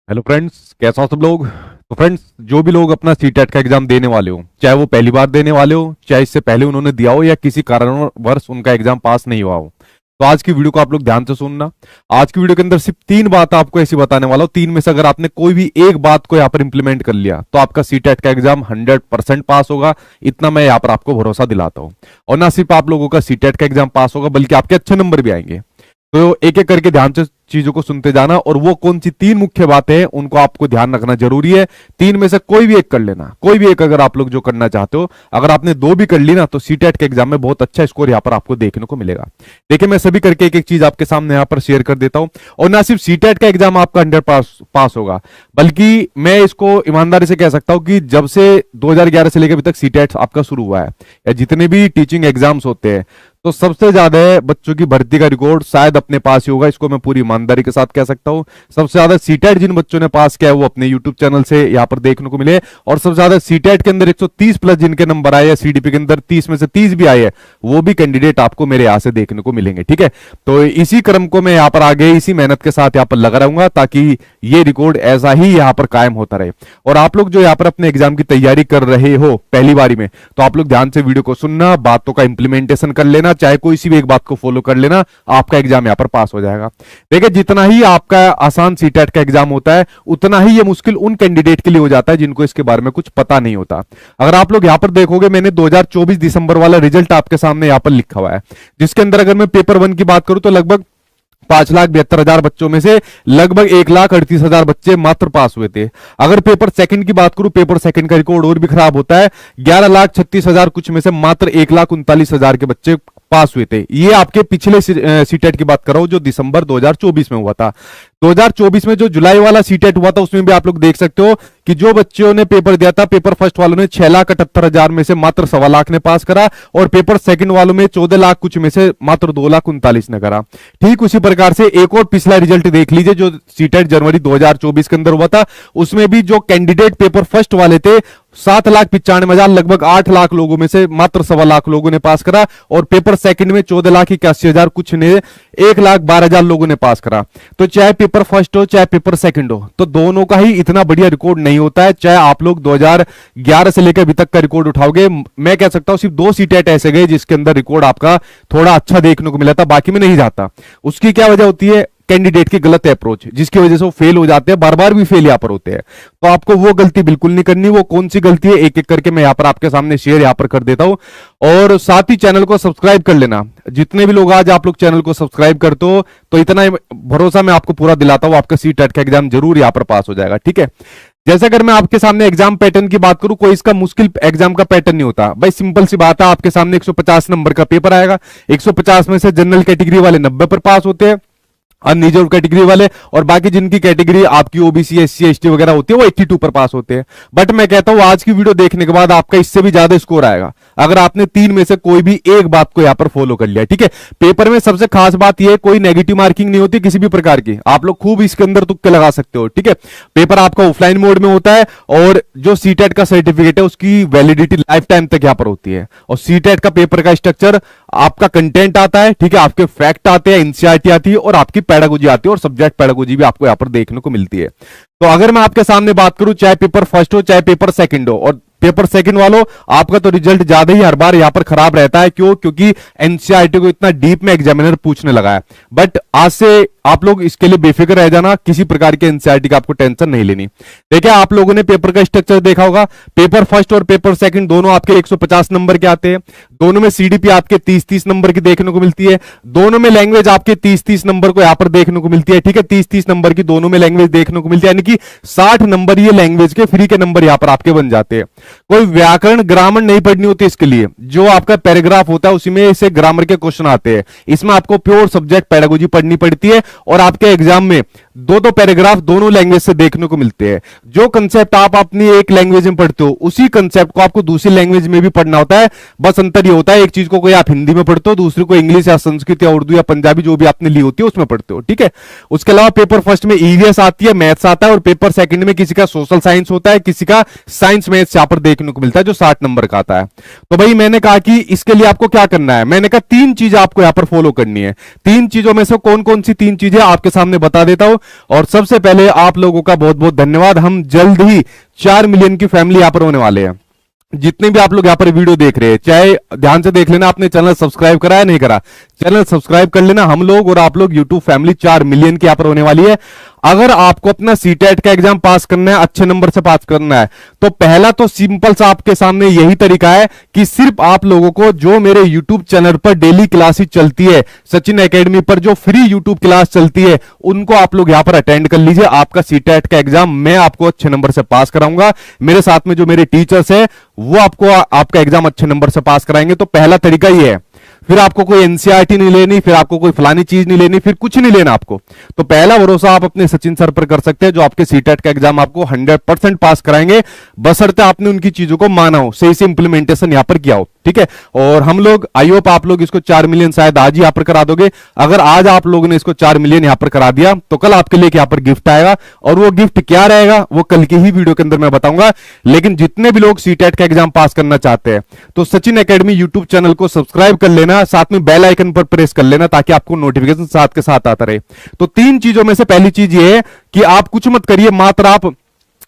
Hello friends, कैसा हो सब लोग। तो फ्रेंड्स, जो भी लोग अपना सीटेट का एग्जाम देने वाले हो, चाहे वो पहली बार देने वाले हो, चाहे इससे पहले उन्होंने दिया हो या किसी कारणवश उनका एग्जाम पास नहीं हुआ हो, तो आज की वीडियो को आप लोग ध्यान से सुनना। आज की वीडियो के अंदर सिर्फ 3 बात आपको ऐसी बताने वाला हूं। 3 में से अगर आपने कोई भी एक बात को यहाँ पर इंप्लीमेंट कर लिया तो आपका सीटेट का एग्जाम 100% पास होगा। इतना मैं यहाँ पर आपको भरोसा दिलाता हूँ। और ना सिर्फ आप लोगों का सीटेट का एग्जाम पास होगा, बल्कि आपके अच्छे नंबर भी आएंगे। तो एक एक करके ध्यान से चीजों को सुनते जाना, और वो कौन सी 3 मुख्य बातें हैं उनको आपको ध्यान रखना जरूरी है। 3 में से कोई भी एक कर लेना, कोई भी एक अगर आप लोग जो करना चाहते हो। अगर आपने 2 भी कर ली ना, तो सीटेट के एग्जाम में बहुत अच्छा स्कोर यहाँ पर आपको देखने को मिलेगा। देखिए, मैं सभी करके एक एक चीज आपके सामने यहाँ पर शेयर कर देता हूं। और ना सिर्फ सीटेट का एग्जाम आपका 100% पास होगा, बल्कि मैं इसको ईमानदारी से कह सकता हूं कि जब से 2011 से लेकर अभी तक सीटेट आपका शुरू हुआ है, या जितने भी टीचिंग एग्जाम्स होते हैं, तो सबसे ज्यादा बच्चों की भर्ती का रिकॉर्ड शायद अपने पास ही होगा। इसको मैं पूरी ईमानदारी के साथ कह सकता हूं। सबसे ज्यादा सीटेट जिन बच्चों ने पास किया है वो अपने यूट्यूब चैनल से यहां पर देखने को मिले। और सबसे ज्यादा सीटेट के अंदर 130 प्लस जिनके नंबर आए हैं, सीडीपी के अंदर 30 में से 30 भी आए हैं, वो भी कैंडिडेट आपको मेरे यहां से देखने को मिलेंगे। ठीक है, तो इसी क्रम को मैं यहां पर आगे इसी मेहनत के साथ यहां पर लगा रहूंगा, ताकि ये रिकॉर्ड ऐसा ही यहां पर कायम होता रहे। और आप लोग जो यहां पर अपने एग्जाम की तैयारी कर रहे हो पहली बारी में, तो आप लोग ध्यान से वीडियो को सुनना, बातों का इंप्लीमेंटेशन कर लेना, चाहे कोई सी भी एक बात को फॉलो कर लेना, आपका एग्जाम यहां पर पास हो जाएगा। देखिए, जितना ही आपका आसान सीटेट का एग्जाम होता है, उतना ही यह मुश्किल उन कैंडिडेट के लिए हो जाता है जिनको इसके बारे में कुछ पता नहीं होता। अगर आप लोग यहां पर देखोगे, मैंने 2024 दिसंबर वाला रिजल्ट आपके सामने यहां पर लिखा हुआ है, जिसके अंदर अगर मैं पेपर 1 की बात करूं तो लगभग 5,72,000 बच्चों में से लगभग 1,38,000 बच्चे मात्र पास हुए थे। अगर पेपर सेकंड की बात करूं, पेपर सेकंड का रिकॉर्ड और भी खराब होता है। 11,36,000 कुछ में से मात्र 1,39,000 के बच्चे पास हुए थे। ये आपके पिछले सीटेट की बात कर रहा हूं, जो दिसंबर 2024 में हुआ था। 2024 में जो जुलाई वाला सीटेट हुआ था, उसमें भी आप लोग देख सकते हो कि जो बच्चों ने पेपर दिया था, पेपर फर्स्ट वालों ने 6,78,000 में से मात्र 1.25 लाख ने पास करा, और पेपर सेकंड वालों में 14 लाख कुछ में से मात्र 2,39,000 ने करा। ठीक उसी प्रकार से एक और पिछला रिजल्ट देख लीजिए, जो सीटेट जनवरी 2024 के अंदर हुआ था। उसमें भी जो कैंडिडेट पेपर फर्स्ट वाले थे, 7,95,000, लगभग 8 लाख लोगों में से मात्र 1.25 लाख लोगों ने पास करा, और पेपर सेकंड में 14,81,000 कुछ ने 1,12,000 लोगों ने पास करा। तो चाहे पेपर फर्स्ट हो चाहे पेपर सेकंड हो, तो दोनों का ही इतना बढ़िया रिकॉर्ड नहीं होता है। चाहे आप लोग 2011 से लेकर अभी तक का रिकॉर्ड उठाओगे, मैं कह सकता हूं सिर्फ 2 सीटेट ऐसे गए जिसके अंदर रिकॉर्ड आपका थोड़ा अच्छा देखने को मिला था, बाकी में नहीं जाता। उसकी क्या वजह होती है? कैंडिडेट की गलत अप्रोच, जिसकी वजह से वो फेल हो जाते हैं, बार बार भी फेल यहां पर होते हैं। तो आपको वो गलती बिल्कुल नहीं करनी। वो कौन सी गलती है, एक एक करके मैं यहां पर आपके सामने शेयर यहां पर कर देता हूं। और साथ ही चैनल को सब्सक्राइब कर लेना। जितने भी लोग आज आप लोग चैनल को सब्सक्राइब करते हो, तो इतना भरोसा मैं आपको पूरा दिलाता हूं, आपका सीटेट का एग्जाम जरूर यहां पर पास हो जाएगा। ठीक है, जैसे अगर मैं आपके सामने एग्जाम पैटर्न की बात करूं, कोई इसका मुश्किल एग्जाम का पैटर्न नहीं होता भाई। सिंपल सी बात है, आपके सामने 150 नंबर का पेपर आएगा। 150 में से जनरल कैटेगरी वाले 90 पर पास होते हैं, अनरिजर्व कैटेगरी वाले, और बाकी जिनकी कैटेगरी आपकी ओबीसी, एससी, एसटी वगैरह होती है, वो 82 पर पास होते हैं। बट मैं कहता हूं आज की वीडियो देखने के बाद आपका इससे भी ज्यादा स्कोर आएगा, अगर आपने 3 में से कोई भी एक बात को यहां पर फॉलो कर लिया। ठीक है, पेपर में सबसे खास बात यह, कोई नेगेटिव मार्किंग नहीं होती किसी भी प्रकार की। आप लोग खूब इसके अंदर तुक्के लगा सकते हो। ठीक है, पेपर आपका ऑफलाइन मोड में होता है, और जो सीटेट का सर्टिफिकेट है उसकी वैलिडिटी लाइफ टाइम तक यहां पर होती है। और सीटेट का पेपर का स्ट्रक्चर, आपका कंटेंट आता है, ठीक है, आपके फैक्ट आते हैं, एनसीईआरटी आती है, और आपकी पेडागोजी आती है, और सब्जेक्ट पेडागोजी भी आपको यहां पर देखने को मिलती है। तो अगर मैं आपके सामने बात करूं, चाहे पेपर फर्स्ट हो चाहे पेपर सेकंड हो, और पेपर सेकंड वालों, आपका तो रिजल्ट ज्यादा ही हर बार यहां पर खराब रहता है। क्यों? क्योंकि एनसीईआरटी को इतना डीप में एग्जामिनर पूछने लगा है। बट आज से आप लोग इसके लिए बेफिक्र रह जाना, किसी प्रकार के एनसीईआरटी का आपको टेंशन नहीं लेनी। देखिए, आप लोगों ने पेपर का स्ट्रक्चर देखा होगा। पेपर फर्स्ट और पेपर सेकंड दोनों आपके 150 नंबर के आते हैं। दोनों में सीडीपी आपके 30-30 नंबर की देखने को मिलती है। दोनों में लैंग्वेज आपके 30-30 नंबर को यहां पर देखने को मिलती है। ठीक है, 30-30 नंबर की दोनों में लैंग्वेज देखने को मिलती है, यानी कि 60 नंबर ये लैंग्वेज के फ्री के नंबर यहां पर आपके बन जाते हैं। कोई व्याकरण, ग्रामर नहीं पढ़नी होती इसके लिए। जो आपका पैराग्राफ होता है उसी में से ग्रामर के क्वेश्चन आते हैं। इसमें आपको प्योर सब्जेक्ट पेडागोजी पढ़नी पड़ती है, और आपके एग्जाम में 2-2 पैराग्राफ दोनों लैंग्वेज से देखने को मिलते हैं। जो कंसेप्ट आप अपनी एक लैंग्वेज में पढ़ते हो, उसी कंसेप्ट को आपको दूसरी लैंग्वेज में भी पढ़ना होता है। बस अंतर ये होता है, एक चीज को कोई आप हिंदी में पढ़ते हो, दूसरी को इंग्लिश या संस्कृत या उर्दू या पंजाबी जो भी आपने ली होती है उसमें पढ़ते हो। ठीक है, उसके अलावा पेपर फर्स्ट में ईवीएस आती है, मैथ्स आता है, और पेपर सेकंड में किसी का सोशल साइंस होता है, किसी का साइंस मैथ्स यहां पर देखने को मिलता है, जो 60 नंबर का आता है। तो भाई मैंने कहा कि इसके लिए आपको क्या करना है, मैंने कहा 3 चीजें आपको यहां पर फॉलो करनी है। 3 चीजों में से कौन कौन सी 3 चीजें आपके सामने बता देता हूं। और सबसे पहले आप लोगों का बहुत बहुत धन्यवाद। हम जल्द ही 4 मिलियन की फैमिली यहां पर होने वाले हैं। जितने भी आप लोग यहाँ पर वीडियो देख रहे हैं, चाहे ध्यान से देख लेना आपने चैनल सब्सक्राइब करा है नहीं करा, चैनल सब्सक्राइब कर लेना। हम लोग और आप लोग यूट्यूब फैमिली 4 मिलियन की यहाँ पर होने वाली है। अगर आपको अपना सीटेट का एग्जाम पास करना है, अच्छे नंबर से पास करना है, तो पहला तो सिंपल सा आपके सामने यही तरीका है कि सिर्फ आप लोगों को जो मेरे यूट्यूब चैनल पर डेली क्लासेस चलती है, सचिन एकेडमी पर जो फ्री यूट्यूब क्लास चलती है, उनको आप लोग यहां पर अटेंड कर लीजिए। आपका सीटेट का एग्जाम मैं आपको अच्छे नंबर से पास कराऊंगा। मेरे साथ में जो मेरे टीचर्स है वो आपको आपका एग्जाम अच्छे नंबर से पास कराएंगे। तो पहला तरीका ये है। फिर आपको कोई एनसीईआरटी नहीं लेनी, फिर आपको कोई फलानी चीज नहीं लेनी, फिर कुछ नहीं लेना आपको। तो पहला भरोसा आप अपने सचिन सर पर कर सकते हैं, जो आपके सीटेट का एग्जाम आपको 100% पास कराएंगे, बशर्ते आपने उनकी चीजों को माना हो, सही से इंप्लीमेंटेशन यहां पर किया हो। ठीक है, और हम लोग आई होप आप लोग इसको 4 मिलियन शायद आज ही यहां पर करा दोगे। अगर आज आप लोगों ने इसको 4 मिलियन यहां पर करा दिया तो कल आपके लिए यहां पर गिफ्ट आएगा, और वो गिफ्ट क्या रहेगा वो कल की ही वीडियो के अंदर मैं बताऊंगा। लेकिन जितने भी लोग सीटेट का एग्जाम पास करना चाहते हैं तो सचिन एकेडमी यूट्यूब चैनल को सब्सक्राइब कर लेना, साथ में बेल आइकन पर प्रेस कर लेना ताकि आपको नोटिफिकेशन साथ के साथ आता रहे। तो 3 चीजों में से पहली चीज ये है कि आप कुछ मत करिए, मात्र आप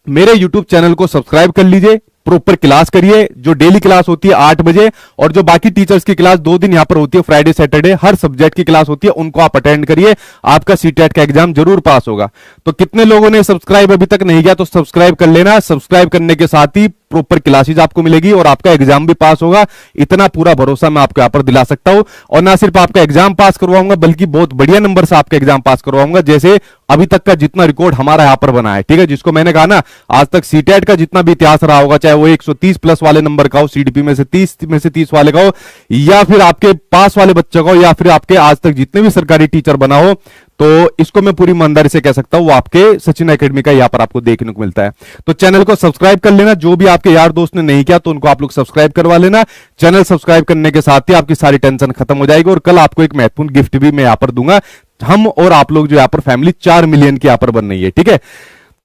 मेरे यूट्यूब चैनल को सब्सक्राइब कर लीजिए, प्रॉपर क्लास करिए, जो डेली क्लास होती है 8 बजे, और जो बाकी टीचर्स की क्लास 2 दिन यहां पर होती है, फ्राइडे सैटरडे, हर सब्जेक्ट की क्लास होती है, उनको आप अटेंड करिए। आपका सीटेट का एग्जाम जरूर पास होगा। तो कितने लोगों ने सब्सक्राइब अभी तक नहीं किया तो सब्सक्राइब कर लेना। सब्सक्राइब करने के साथ ही प्रॉपर क्लासेस आपको मिलेगी और आपका एग्जाम भी पास होगा। इतना पूरा भरोसा मैं आपको यहां पर दिला सकता हूं। और ना सिर्फ आपका एग्जाम पास करवाऊंगा बल्कि बहुत बढ़िया नंबर से आपका एग्जाम पास करवाऊंगा, जैसे अभी तक का जितना रिकॉर्ड हमारा यहां पर बना है। ठीक है, जिसको मैंने कहा ना, आज तक सीटेट का जितना भी इतिहास रहा होगा, चाहे वो 130 प्लस वाले नंबर का हो, सीडीपी में से 30 वाले का हो, या फिर आपके पास वाले बच्चे का हो, या फिर आपके आज तक जितने भी सरकारी टीचर बना हो, तो इसको मैं पूरी ईमानदारी से कह सकता हूं वो आपके सचिन एकेडमी का यहां पर आपको देखने को मिलता है। तो चैनल को सब्सक्राइब कर लेना। जो भी आपके यार दोस्त ने नहीं किया तो उनको आप लोग सब्सक्राइब करवा लेना। चैनल सब्सक्राइब करने के साथ ही आपकी सारी टेंशन खत्म हो जाएगी, और कल आपको एक महत्वपूर्ण गिफ्ट भी मैं यहां पर दूंगा। हम और आप लोग जो यहां पर फैमिली 4 मिलियन की यहां पर बन रही है। ठीक है,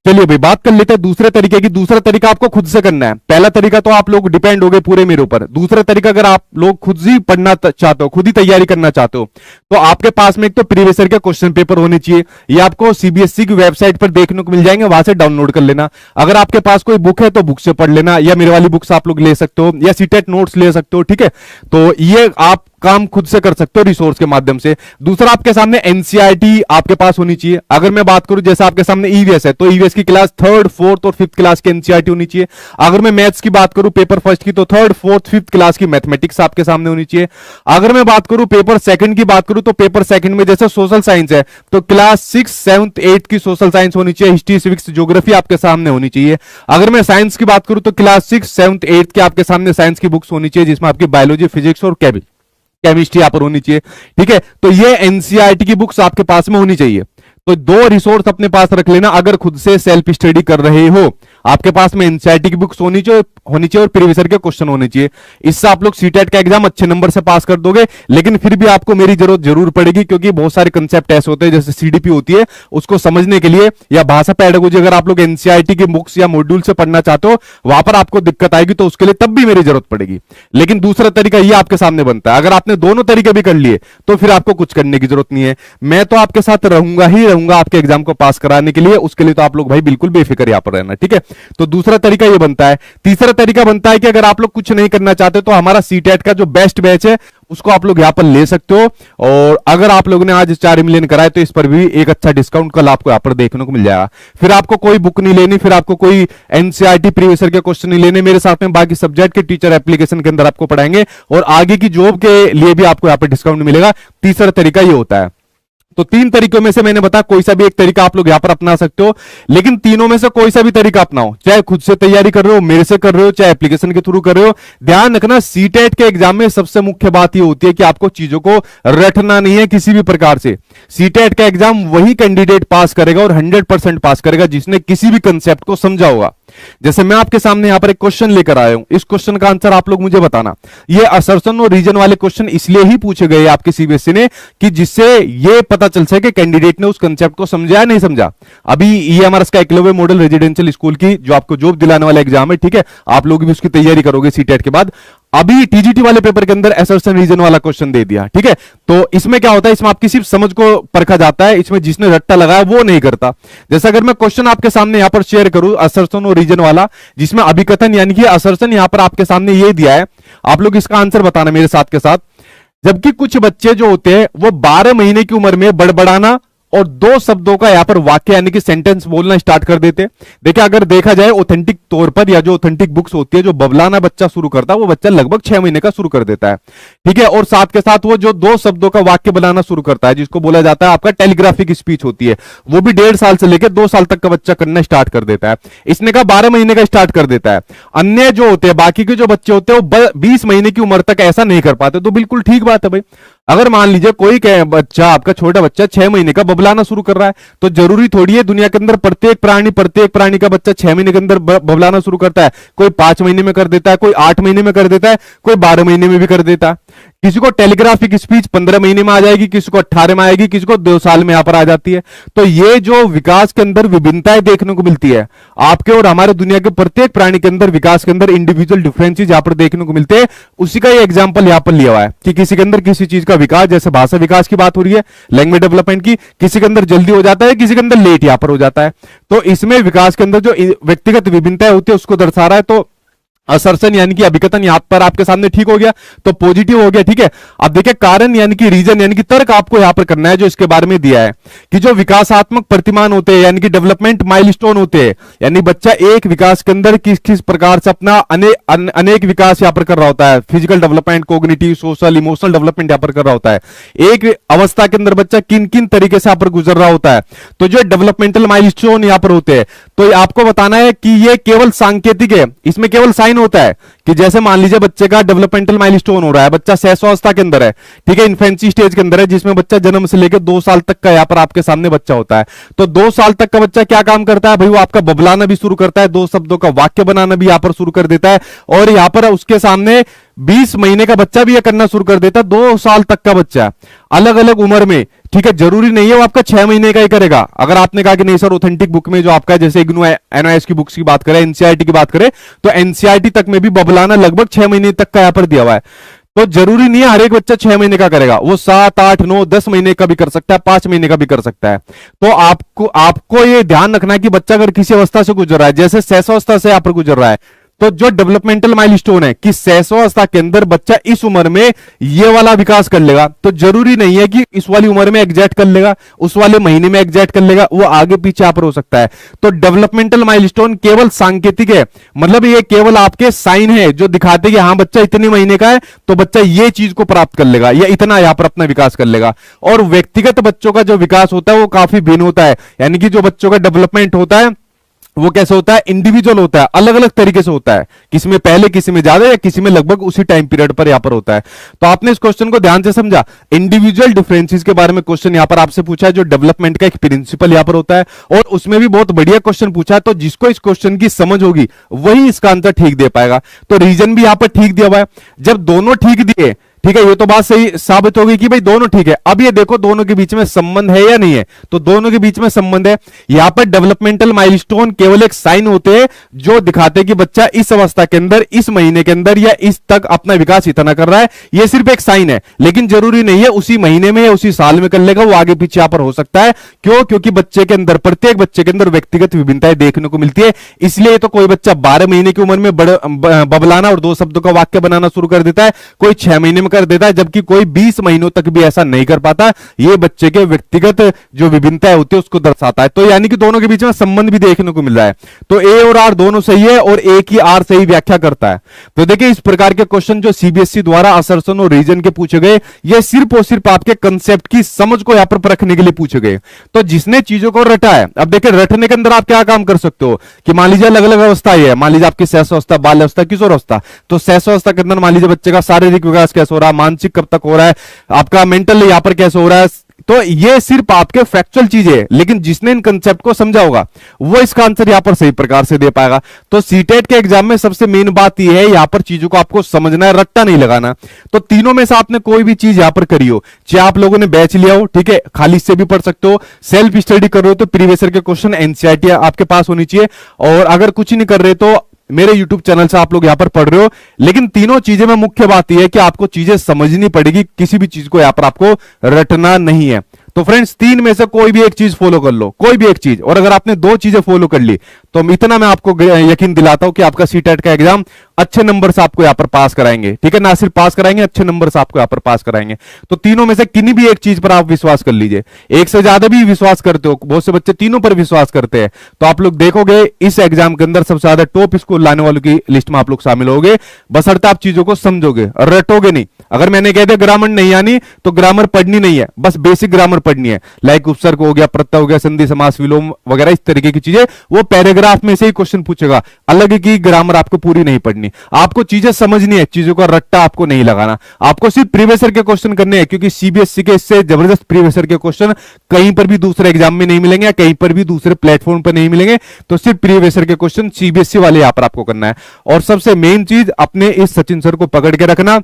चलिए भाई बात कर लेते हैं दूसरे तरीके की। दूसरा तरीका आपको खुद से करना है। पहला तरीका तो आप लोग डिपेंड हो गए पूरे मेरे ऊपर। दूसरा तरीका, अगर आप लोग खुद ही पढ़ना चाहते हो, खुद ही तैयारी करना चाहते हो, तो आपके पास में एक तो प्रीवियस ईयर के क्वेश्चन पेपर होने चाहिए। ये आपको सीबीएसई की वेबसाइट पर देखने को मिल जाएंगे, वहां से डाउनलोड कर लेना। अगर आपके पास कोई बुक है तो बुक से पढ़ लेना, या मेरे वाली बुक्स आप लोग ले सकते हो, या सीटेट नोट्स ले सकते हो। ठीक है, तो ये आप काम खुद से कर सकते हो रिसोर्स के माध्यम से। दूसरा, आपके सामने एनसीईआरटी आपके पास होनी चाहिए। अगर मैं बात करूं जैसे आपके सामने ईवीएस है, तो ईवीएस की क्लास 3rd, 4th और 5th क्लास की एनसीईआरटी होनी चाहिए। अगर मैं मैथ्स की बात करूं पेपर फर्स्ट की, तो 3rd, 4th, 5th क्लास की मैथमेटिक्स आपके सामने होनी चाहिए। अगर मैं बात करूं पेपर सेकंड की बात करूं, तो पेपर सेकंड में जैसे सोशल साइंस है तो क्लास 6, 7th, 8th की सोशल साइंस होनी चाहिए। हिस्ट्री, सिविक्स, ज्योग्राफी आपके सामने होनी चाहिए। अगर मैं साइंस की बात करूं तो क्लास 6, 7th, 8th के आपके सामने साइंस की बुक्स होनी चाहिए, जिसमें आपकी बायोलॉजी, फिजिक्स और केमिस्ट्री यहाँ पर होनी चाहिए। ठीक है, तो ये एनसीईआरटी की बुक्स आपके पास में होनी चाहिए। तो 2 रिसोर्स अपने पास रख लेना। अगर खुद से सेल्फ स्टडी कर रहे हो, आपके पास में एनसीईआरटी की बुक्स होनी चाहिए और प्रीवियस ईयर के क्वेश्चन होने चाहिए। इससे आप लोग सीटेट का एग्जाम अच्छे नंबर से पास कर दोगे। लेकिन फिर भी आपको मेरी जरूरत जरूर पड़ेगी, क्योंकि बहुत सारे कंसेप्ट ऐसे होते हैं, जैसे सीडीपी होती है, उसको समझने के लिए, या भाषा पेडागोजी अगर आप लोग एनसीईआरटी की बुक्स या मॉड्यूल से पढ़ना चाहते हो, वहां पर आपको दिक्कत आएगी, तो उसके लिए तब भी मेरी जरूरत पड़ेगी। लेकिन दूसरा तरीका ये आपके सामने बनता है। अगर आपने दोनों तरीके भी कर लिए तो फिर आपको कुछ करने की जरूरत नहीं है। मैं तो आपके साथ रहूंगा ही रहूंगा आपके एग्जाम को पास कराने के लिए। उसके लिए तो आप लोग भाई बिल्कुल बेफिक्र यहां पर रहना। ठीक है, तो दूसरा तरीका ये बनता है। तीसरा तरीका बनता है कि अगर आप लोग कुछ नहीं करना चाहते तो हमारा सीटेट का जो बेस्ट बैच है उसको आप लोग यहां पर ले सकते हो। और अगर आप लोगों ने आज 4 मिलियन कराए तो इस पर भी एक अच्छा डिस्काउंट कल आपको यहां पर देखने को मिल जाएगा। फिर आपको कोई बुक नहीं लेनी, फिर आपको कोई एनसीईआरटी प्रीवियस ईयर के क्वेश्चन नहीं लेने। मेरे साथ में बाकी सब्जेक्ट के टीचर एप्लीकेशन के अंदर आपको पढ़ाएंगे, और आगे की जॉब के लिए भी आपको यहां पर डिस्काउंट मिलेगा। तीसरा तरीका ये होता है। तो 3 तरीकों में से मैंने बताया कोई सा भी एक तरीका आप लोग यहां पर अपना सकते हो। लेकिन तीनों में से कोई सा भी तरीका अपनाओ, चाहे खुद से तैयारी कर रहे हो, मेरे से कर रहे हो, चाहे एप्लीकेशन के थ्रू कर रहे हो। ध्यान रखना, सीटेट के एग्जाम में सबसे मुख्य बात यह होती है कि आपको चीजों को रटना नहीं है किसी भी प्रकार से। सीटेट का एग्जाम वही कैंडिडेट पास करेगा और 100% पास करेगा जिसने किसी भी कंसेप्ट को समझा होगा। जैसे मैं आपके सामने यहां पर एक क्वेश्चन लेकर आया हूं, इस क्वेश्चन का आंसर आप लोग मुझे बताना। ये असर्शन और रीजन वाले क्वेश्चन इसलिए ही पूछे गए आपके सीबीएसई ने कि जिससे ये पता चल सके कि कैंडिडेट ने उस कंसेप्ट को समझा या नहीं समझा। अभी ये हमारा इसका एकलव्य मॉडल रेजिडेंशियल स्कूल की जो आपको जॉब दिलाने वाला एग्जाम है, ठीक है, आप लोग भी उसकी तैयारी करोगे सीटेट के बाद। अभी टीजीटी वाले पेपर के अंदर असर्शन रीजन वाला क्वेश्चन दे दिया, ठीक है। तो इसमें क्या होता है, इसमें आपकी सिर्फ समझ को परखा जाता है, इसमें जिसने रट्टा लगाया वो नहीं करता। जैसे अगर मैं क्वेश्चन आपके सामने यहां पर शेयर करूं असर्शन और रीजन वाला, जिसमें अभिकथन यानी कि असर्शन यहां पर आपके सामने ये दिया है, आप लोग इसका आंसर बताना मेरे साथ के साथ। जबकि कुछ बच्चे जो होते हैं वो 12 महीने की उम्र में बड़बड़ाना और 2 शब्दों का यहां पर वाक्य यानी कि सेंटेंस बोलना स्टार्ट कर देते। देखिए अगर देखा जाए ऑथेंटिक तौर पर, या जो ऑथेंटिक बुक्स होती है, जो बबलाना बच्चा शुरू करता है वो बच्चा लगभग 6 महीने का शुरू कर देता है, ठीक है। और साथ के साथ वो जो 2 शब्दों का वाक्य बनाना शुरू करता है, जिसको बोला जाता है आपका टेलीग्राफिक स्पीच होती है, वो भी 1.5 साल से लेकर 2 साल तक का बच्चा करना स्टार्ट कर देता है। इसने कहा 12 महीने का स्टार्ट कर देता है। अन्य जो होते हैं, बाकी के जो बच्चे होते हैं वो 20 महीने की उम्र तक ऐसा नहीं कर पाते। तो बिल्कुल ठीक बात है भाई। अगर मान लीजिए कोई बच्चा, आपका छोटा बच्चा 6 महीने का बबलाना शुरू कर रहा है, तो जरूरी थोड़ी है दुनिया के अंदर प्रत्येक प्राणी का बच्चा 6 महीने के अंदर बबलाना शुरू करता है। कोई 5 महीने में कर देता है, कोई 8 महीने में कर देता है, कोई 12 महीने में भी कर देता है। किसी को टेलीग्राफिक स्पीच 15 महीने में आ जाएगी, किसी को 18 में आएगी, किसी को 2 साल में यहां पर आ जाती है। तो ये जो विकास के अंदर विभिन्नताएं देखने को मिलती है, आपके और हमारे दुनिया के प्रत्येक प्राणी के अंदर विकास के अंदर इंडिविजुअल डिफरेंसेस यहां पर देखने को मिलते हैं। उसी का ये एग्जांपल यहां पर लिया हुआ है कि किसी के अंदर किसी चीज का विकास, जैसे भाषा विकास की बात हो रही है, लैंग्वेज डेवलपमेंट की, किसी के अंदर जल्दी हो जाता है, किसी के अंदर लेट यहां पर हो जाता है। तो इसमें विकास के अंदर जो व्यक्तिगत विभिन्नताएं होती है उसको दर्शा रहा है। तो असर्शन यानी कि अभिकथन यहां पर आपके सामने ठीक हो गया, तो पॉजिटिव हो गया, ठीक है। अब देखिए कारण यानी कि रीजन यानी कि तर्क आपको यहां पर करना है, जो इसके बारे में दिया है कि जो विकासात्मक प्रतिमान होते हैं यानी कि डेवलपमेंट माइलस्टोन होते हैं, यानी बच्चा एक विकास के अंदर किस किस प्रकार से अपना अनेक विकास यहां पर कर रहा होता है। Physical development, cognitive, social, emotional development यहां पर कर रहा होता है। एक अवस्था के अंदर बच्चा किन किन तरीके से यहां पर गुजर रहा होता है। तो जो डेवलपमेंटल माइलस्टोन यहां पर होते हैं, तो आपको बताना है कि ये केवल सांकेतिक है, इसमें केवल साइन होता है कि जैसे मान लीजिए बच्चे का डेवलपमेंटल माइलस्टोन हो रहा है, बच्चा शैशवावस्था के अंदर है, ठीक है, इन्फेंसी स्टेज के अंदर है, जिसमें बच्चा जन्म से लेकर 2 साल तक का यहां पर आपके सामने बच्चा होता है। तो 2 साल तक का बच्चा क्या काम करता है भाई, वो आपका बबलाना भी शुरू करता है, 2 शब्दों का वाक्य बनाना भी यहां पर शुरू कर देता है, और यहां पर उसके सामने 20 महीने का बच्चा भी यह करना शुरू कर देता है। 2 साल तक का बच्चा अलग अलग उम्र में, ठीक है, जरूरी नहीं है वो आपका 6 महीने का ही करेगा। अगर आपने कहा कि नहीं सर ऑथेंटिक बुक में जो आपका जैसे इग्नू एनआईएस की बुक्स की बात करें, एनसीईआरटी की बात करें, तो एनसीईआरटी तक में भी बबलाना लगभग 6 महीने तक का यहां पर दिया हुआ है। तो जरूरी नहीं है हर एक बच्चा 6 महीने का करेगा, वो 7, 8, 9, 10 महीने का भी कर सकता है, 5 महीने का भी कर सकता है। तो आपको ये ध्यान रखना है कि बच्चा अगर किसी अवस्था से गुजर रहा है, जैसे शैशवावस्था से यहां पर गुजर रहा है, तो जो डेवलपमेंटल माइलस्टोन है कि शैशवावस्था के अंदर बच्चा इस उम्र में ये वाला विकास कर लेगा, तो जरूरी नहीं है कि इस वाली उम्र में एग्जैक्ट कर लेगा, उस वाले महीने में एग्जैक्ट कर लेगा, वो आगे पीछे यहां पर हो सकता है। तो डेवलपमेंटल माइलस्टोन केवल सांकेतिक है, मतलब ये केवल आपके साइन है जो दिखाते हैं कि हाँ बच्चा इतने महीने का है तो बच्चा ये चीज को प्राप्त कर लेगा या इतना यहां पर अपना विकास कर लेगा। और व्यक्तिगत बच्चों का जो विकास होता है वो काफी भिन्न होता है, यानी कि जो बच्चों का डेवलपमेंट होता है वो कैसे होता है, इंडिविजुअल होता है, अलग अलग तरीके से होता है, किसी में पहले, किसी में ज्यादा, या किसी में लगभग उसी टाइम पीरियड पर यहां पर होता है। तो आपने इस क्वेश्चन को ध्यान से समझा, इंडिविजुअल डिफरेंसेस के बारे में क्वेश्चन यहां पर आपसे पूछा है, जो डेवलपमेंट का एक प्रिंसिपल यहां पर होता है, और उसमें भी बहुत बढ़िया क्वेश्चन पूछा है। तो जिसको इस क्वेश्चन की समझ होगी वही इसका आंसर ठीक दे पाएगा। तो रीजन भी यहां पर ठीक दिया हुआ है। जब दोनों ठीक दिए, ठीक है, ये तो बात सही साबित होगी कि भाई दोनों ठीक है। अब ये देखो दोनों के बीच में संबंध है या नहीं है, तो दोनों के बीच में संबंध है। यहां पर डेवलपमेंटल माइलस्टोन केवल एक साइन होते हैं जो दिखाते हैं कि बच्चा इस अवस्था के अंदर, इस महीने के अंदर या इस तक अपना विकास इतना कर रहा है। ये सिर्फ एक साइन है, लेकिन जरूरी नहीं है उसी महीने में या उसी साल में कर लेगा, वो आगे पीछे यहां पर हो सकता है। क्यों? क्योंकि बच्चे के अंदर, प्रत्येक बच्चे के अंदर व्यक्तिगत विभिन्नताएं देखने को मिलती है। इसलिए तो कोई बच्चा 12 महीने की उम्र में बबलाना और 2 शब्दों का वाक्य बनाना शुरू कर देता है, कोई 6 महीने में कर देता है, जबकि कोई 20 महीनों तक भी ऐसा नहीं कर पाता। ये बच्चे के व्यक्तिगत जो विभिन्नताएं होती है उसको दर्शाता है। तो यानी कि दोनों के बीच में संबंध भी देखने को मिल रहा है। तो ए और आर दोनों सही है और एक ही आर सही व्याख्या करता है। तो देखिए इस प्रकार के क्वेश्चन जो सीबीएसई द्वारा असर्शन और रीजन के पूछे गए, ये सिर्फ और सिर्फ आपके कंसेप्ट की समझ को यहां पर परखने के लिए पूछे गए। तो जिसने चीजों को रटा है, अब देखिए रटने के अंदर आप क्या काम कर सकते हो कि मान लीजिए अलग अलग अवस्था है, मान लीजिए आपकी शैशवावस्था, बाल अवस्था, किशोर अवस्था। तो शैशवावस्था के अंदर मान लीजिए बच्चे का शारीरिक विकास कैसे हो रहा है, मानसिक कब तक हो रहा है, आपका मेंटल यहां पर कैसे हो रहा है। तो ये सिर्फ आपके फैक्चुअल चीजें है, लेकिन जिसने इन कंसेप्ट को समझा होगा वो इसका आंसर यहां पर सही प्रकार से दे पाएगा। तो सीटेट के एग्जाम में सबसे मेन बात यह है, यहां पर चीजों को आपको समझना है, रट्टा नहीं लगाना। तो तीनों में से आपने कोई भी चीज यहां पर करी हो, चाहे आप लोगों ने बैच लिया हो, ठीक है, खाली इससे भी पढ़ सकते हो, सेल्फ स्टडी कर रहे हो तो प्रीवियस ईयर के क्वेश्चन एनसीईआरटी आपके पास होनी चाहिए, और अगर कुछ नहीं कर रहे तो मेरे यूट्यूब चैनल से आप लोग यहां पर पढ़ रहे हो, लेकिन तीनों चीजें में मुख्य बात यह है कि आपको चीजें समझनी पड़ेगी, किसी भी चीज को यहां पर आपको रटना नहीं है। तो फ्रेंड्स, तीन में से कोई भी एक चीज फॉलो कर लो, कोई भी एक चीज, और अगर आपने दो चीजें फॉलो कर ली तो इतना मैं आपको यकीन दिलाता हूं कि आपका सीटेट का एग्जाम अच्छे नंबर से आपको यहां पर पास कराएंगे। ठीक है, ना सिर्फ पास कराएंगे, अच्छे नंबर से आपको यहां पर पास कराएंगे। तो तीनों में से किन्हीं भी एक चीज पर आप विश्वास कर लीजिए। एक से ज्यादा भी विश्वास करते हो, बहुत से बच्चे तीनों पर विश्वास करते हैं, तो आप लोग देखोगे इस एग्जाम के अंदर सबसे ज्यादा टॉप स्कोर लाने वालों की लिस्ट में आप लोग शामिल होगे, बशर्ते आप चीजों को समझोगे, रटोगे नहीं। अगर मैंने कह दिया ग्रामर नहीं आनी तो ग्रामर पढ़नी नहीं है, बस बेसिक ग्रामर पढ़नी है, लाइक उपसर्ग हो गया, प्रत्यय हो गया, संधि समास विलोम वगैरह, इस तरीके की चीजें वो पैराग्राफ में से ही क्वेश्चन पूछेगा, अलग की ग्रामर आपको पूरी नहीं पढ़नी। आपको चीजें समझनी है, चीजों का रट्टा आपको नहीं लगाना, आपको सिर्फ प्रीवियस ईयर के क्वेश्चन करने हैं, क्योंकि सीबीएसई के इससे जबरदस्त प्रीवियस ईयर के क्वेश्चन कहीं पर भी दूसरे एग्जाम में नहीं मिलेंगे, कहीं पर भी दूसरे प्लेटफॉर्म पर नहीं मिलेंगे। तो सिर्फ प्रीवियस ईयर के क्वेश्चन सीबीएसई वाले यहां पर आपको करना है। और सबसे मेन चीज, अपने इस सचिन सर को पकड़ के रखना,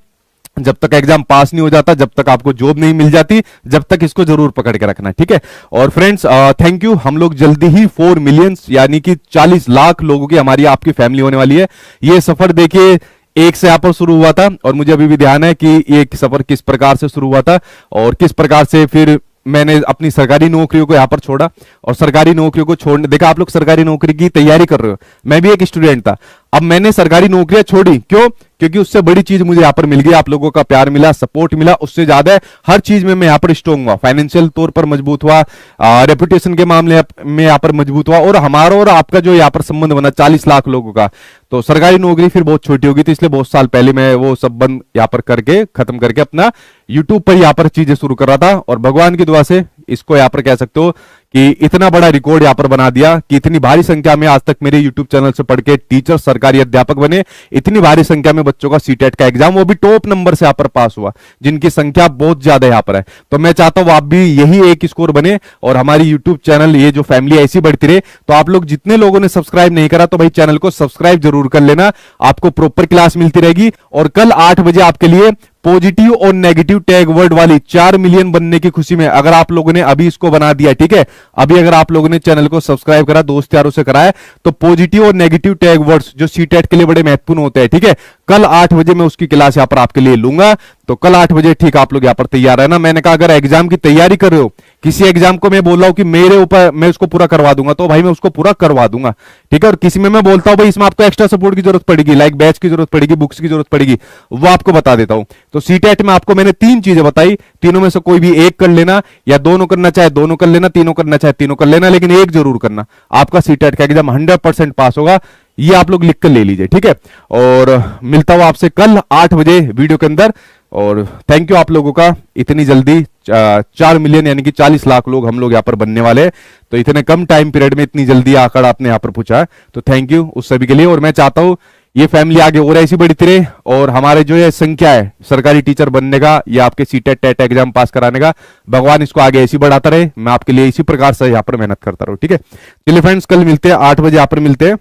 जब तक एग्जाम पास नहीं हो जाता, जब तक आपको जॉब नहीं मिल जाती, जब तक इसको जरूर पकड़ के रखना है। ठीक है, और फ्रेंड्स थैंक यू, हम लोग जल्दी ही 4 मिलियन यानी कि 40 लाख लोगों की हमारी आपकी फैमिली होने वाली है। ये सफर देखिए एक से यहां पर शुरू हुआ था, और मुझे अभी भी ध्यान है कि ये सफर किस प्रकार से शुरू हुआ था और किस प्रकार से फिर मैंने अपनी सरकारी नौकरियों को यहां पर छोड़ा। और सरकारी नौकरियों को छोड़ने, देखा आप लोग सरकारी नौकरी की तैयारी कर रहे हो, मैं भी एक स्टूडेंट था, अब मैंने सरकारी नौकरियां छोड़ी, क्यों? क्योंकि उससे बड़ी चीज मुझे यहां पर मिल गई, आप लोगों का प्यार मिला, सपोर्ट मिला, उससे ज्यादा हर चीज में मैं यहां पर स्ट्रांग हुआ, फाइनेंशियल तौर पर मजबूत हुआ, रेपुटेशन के मामले में यहां पर मजबूत हुआ, और हमारा और आपका जो यहां पर संबंध बना 40 लाख लोगों का। तो सरकारी नौकरी फिर बहुत छोटी होगी थी, इसलिए बहुत साल पहले मैं वो सब बंद यहां पर करके खत्म करके अपना यूट्यूब पर यहां पर चीजें शुरू कर रहा था। और भगवान की दुआ से इसको यहां पर कह सकते हो कि इतना बड़ा रिकॉर्ड यहां पर बना दिया कि इतनी भारी संख्या में आज तक मेरे यूट्यूब चैनल से पढ़ के टीचर, सरकारी अध्यापक बने, इतनी भारी संख्या में बच्चों का सीटेट का एग्जाम, वो भी टॉप नंबर से यहां पर पास हुआ, जिनकी संख्या बहुत ज्यादा यहां पर है। तो मैं चाहता हूं आप भी यही एक स्कोर बने और हमारी यूट्यूब चैनल, ये जो फैमिली ऐसी बढ़ती रहे। तो आप लोग जितने लोगों ने सब्सक्राइब नहीं करा तो भाई चैनल को सब्सक्राइब जरूर कर लेना, आपको प्रॉपर क्लास मिलती रहेगी। और कल 8 बजे आपके लिए पॉजिटिव और नेगेटिव टैग वर्ड वाली 4 मिलियन बनने की खुशी में, अगर आप लोगों ने अभी इसको बना दिया, ठीक है, अभी अगर आप लोगों ने चैनल को सब्सक्राइब करा, दोस्त यारों से कराया, तो पॉजिटिव और नेगेटिव टैग वर्ड्स जो सीटेट के लिए बड़े महत्वपूर्ण होते हैं, ठीक है, कल 8 बजे मैं उसकी क्लास यहां पर आपके लिए लूंगा। तो कल 8 बजे ठीक आप लोग यहां पर तैयार है ना। मैंने कहा अगर एग्जाम की तैयारी कर रहे हो, किसी एग्जाम को मैं बोल रहा हूं कि मेरे ऊपर मैं उसको पूरा करवा दूंगा, तो भाई मैं उसको पूरा करवा दूंगा, ठीक है। और किसी में मैं बोलता हूं भाई इसमें आपको एक्स्ट्रा सपोर्ट की जरूरत पड़ेगी, लाइक बैच की जरूरत पड़ेगी, बुक्स की जरूरत पड़ेगी, वो आपको बता देता हूं। तो सीटेट में आपको मैंने 3 चीजें बताई, तीनों में से कोई भी एक कर लेना, या दोनों करना चाहे दोनों कर लेना, तीनों करना चाहे तीनों कर लेना, लेकिन एक जरूर करना, आपका सीटेट का एग्जाम 100% पास होगा, ये आप लोग लिख कर ले लीजिए, ठीक है। और मिलता हूं आपसे कल 8 बजे वीडियो के अंदर। और थैंक यू आप लोगों का, इतनी जल्दी 4 मिलियन यानी कि 40 लाख लोग हम लोग यहाँ पर बनने वाले हैं, तो इतने कम टाइम पीरियड में इतनी जल्दी आंकड़ा आपने यहाँ पर पूछा है, तो थैंक यू उस सभी के लिए। और मैं चाहता हूं ये फैमिली आगे और ऐसी बढ़ती रहे, और हमारे जो ये संख्या है सरकारी टीचर बनने का या आपके सीटेट टेट एग्जाम पास कराने का, भगवान इसको आगे ऐसी बढ़ाता रहे, मैं आपके लिए इसी प्रकार से यहाँ पर मेहनत करता रहूं, ठीक है। चलिए फ्रेंड्स, कल मिलते हैं 8 बजे यहाँ पर मिलते हैं।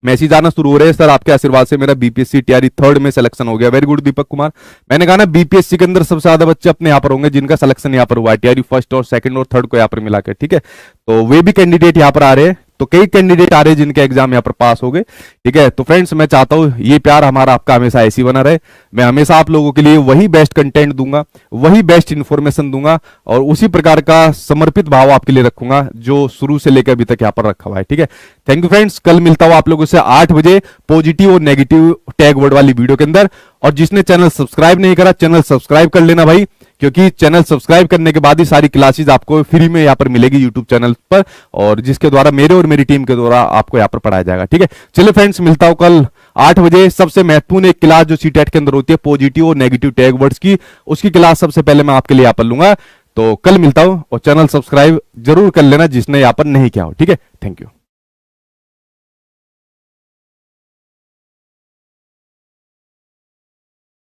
मैसेज आना शुरू हो रहे हैं, सर आपके आशीर्वाद से मेरा बीपीएससी टीआरई 3rd में सिलेक्शन हो गया, वेरी गुड दीपक कुमार। मैंने कहा ना बीपीएससी के अंदर सबसे ज्यादा बच्चे अपने यहाँ पर होंगे जिनका सिलेक्शन यहाँ पर हुआ है, टीआरई 1st और 2nd और 3rd को यहाँ पर मिलाकर, ठीक है। तो वे भी कैंडिडेट यहाँ पर आ रहे हैं, तो कई कैंडिडेट आ रहे हैं जिनके एग्जाम यहाँ पर पास हो गए, ठीक है। तो फ्रेंड्स, मैं चाहता हूं ये प्यार हमारा आपका हमेशा ऐसी बना रहे, मैं हमेशा आप लोगों के लिए वही बेस्ट कंटेंट दूंगा, वही बेस्ट इंफॉर्मेशन दूंगा, और उसी प्रकार का समर्पित भाव आपके लिए रखूंगा जो शुरू से लेकर अभी तक यहाँ पर रखा हुआ है, ठीक है। थैंक यू फ्रेंड्स, कल मिलता हूं आप लोगों से 8 बजे पॉजिटिव और नेगेटिव टैग वर्ड वाली वीडियो के अंदर। और जिसने चैनल सब्सक्राइब नहीं करा, चैनल सब्सक्राइब कर लेना भाई, क्योंकि चैनल सब्सक्राइब करने के बाद ही सारी क्लासेस आपको फ्री में यहाँ पर मिलेगी यूट्यूब चैनल पर, और जिसके द्वारा मेरे और मेरी टीम के द्वारा आपको यहाँ पर पढ़ाया जाएगा, ठीक है। चलिए फ्रेंड्स, मिलता हूं कल 8 बजे। सबसे महत्वपूर्ण एक क्लास जो सीटेट के अंदर होती है पॉजिटिव और नेगेटिव टैग वर्ड्स की, उसकी क्लास सबसे पहले मैं आपके लिए यहाँ पर लूंगा। तो कल मिलता हूं, और चैनल सब्सक्राइब जरूर कर लेना जिसने यहाँ पर नहीं किया हो, ठीक है। Thank you.